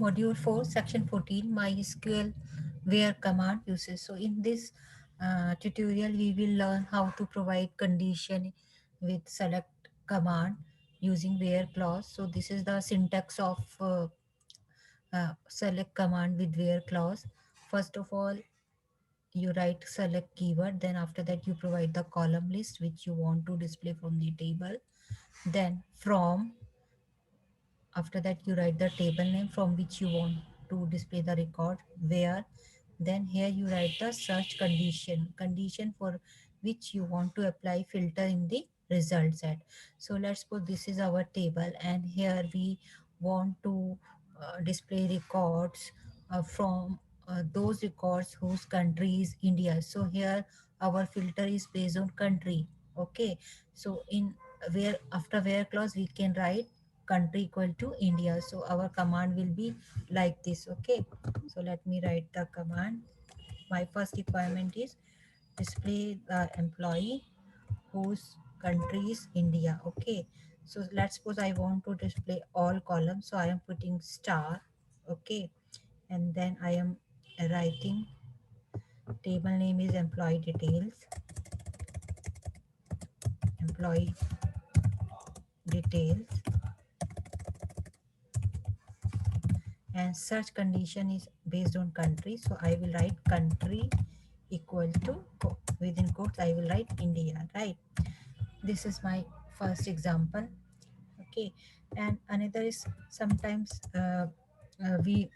Module 4, Section 14, MySQL where command uses. So in this tutorial, we will learn how to provide condition with select command using where clause. So this is the syntax of select command with where clause. First of all, you write select keyword, then after that you provide the column list which you want to display from the table. Then from, after that you write the table name from which you want to display the record, where, then here you write the search condition for which you want to apply filter in the result set. So let's suppose this is our table and here we want to display records from those records whose country is India. So here our filter is based on country. Okay, so in where, after where clause we can write country equal to India. So our command will be like this. Okay, so let me write the command. My first requirement is display the employee whose country is India. Okay, so let's suppose I want to display all columns, so I am putting star. Okay, and then I am writing table name is employee details, employee details, and search condition is based on country, so I will write country equal to within quotes I will write India, right? This is my first example. Okay, and another is sometimes we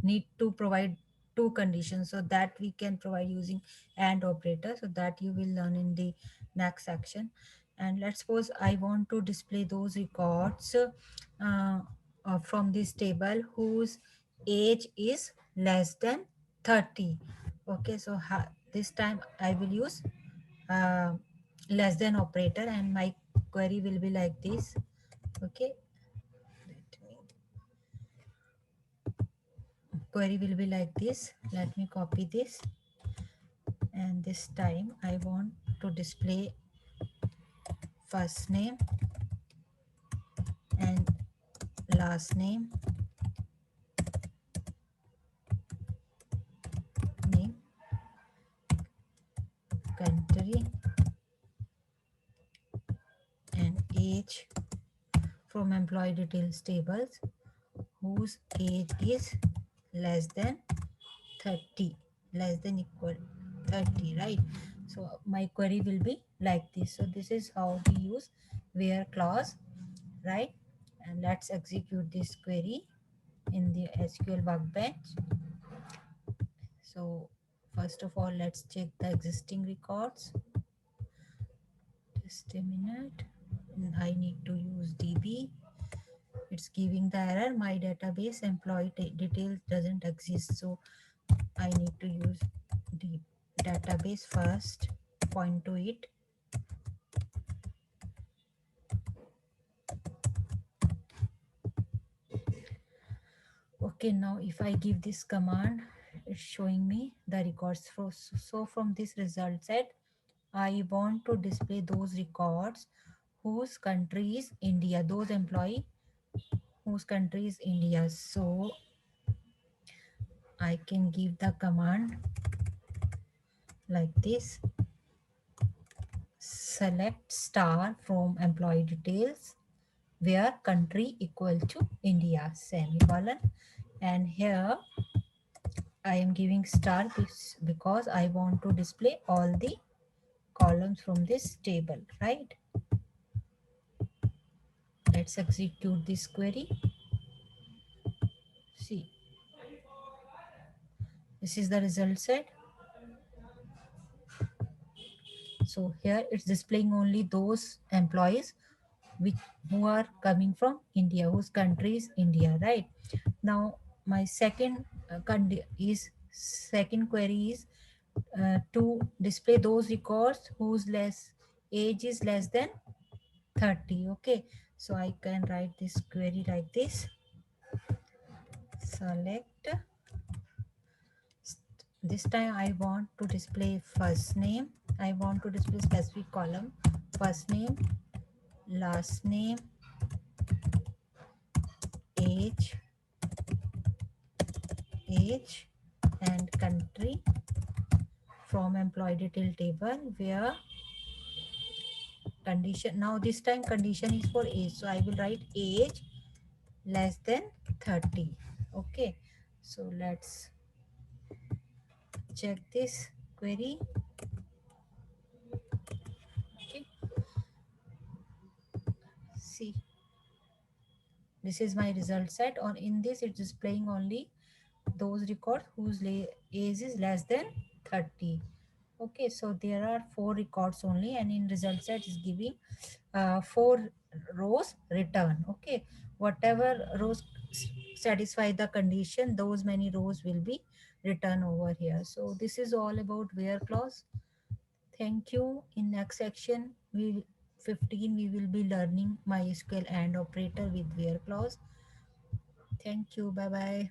need to provide two conditions, so that we can provide using and operator, so that you will learn in the next section. And let's suppose I want to display those records from this table whose age is less than 30. Okay, so this time I will use uh, less than operator and my query will be like this. Okay, let me, query will be like this. Let me copy this, and this time I want to display first name and last name, name, country, and age from employee details tables whose age is less than 30, less than equal 30, right? So my query will be like this. So this is how we use where clause, right? And let's execute this query in the SQL workbench. So first of all, let's check the existing records. Just a minute. I need to use DB. It's giving the error. My database employee details doesn't exist. So I need to use the database first. Point to it. Okay, now if I give this command, it's showing me the records. So from this result set, I want to display those records whose country is India, those employee whose country is India. So I can give the command like this: select star from employee details where country equal to India, semicolon. And here I am giving star because I want to display all the columns from this table, right? Let's execute this query. See, this is the result set. So here it's displaying only those employees which who are coming from India, whose country is India, right? Now my second query is to display those records whose less age is less than 30. Okay, so I can write this query like this: select, this time I want to display first name, I want to display specific column, first name, last name, age, age and country from employee detail table where condition, now this time condition is for age, so I will write age less than 30. Okay, so let's check this query. Okay, see, this is my result set. On in this it's displaying only those records whose age is less than 30. Okay, so there are four records only, and in result set is giving four rows return. Okay, whatever rows satisfy the condition, those many rows will be written over here. So this is all about where clause. Thank you. In next section we 15 we will be learning MySQL and operator with where clause. Thank you. Bye bye.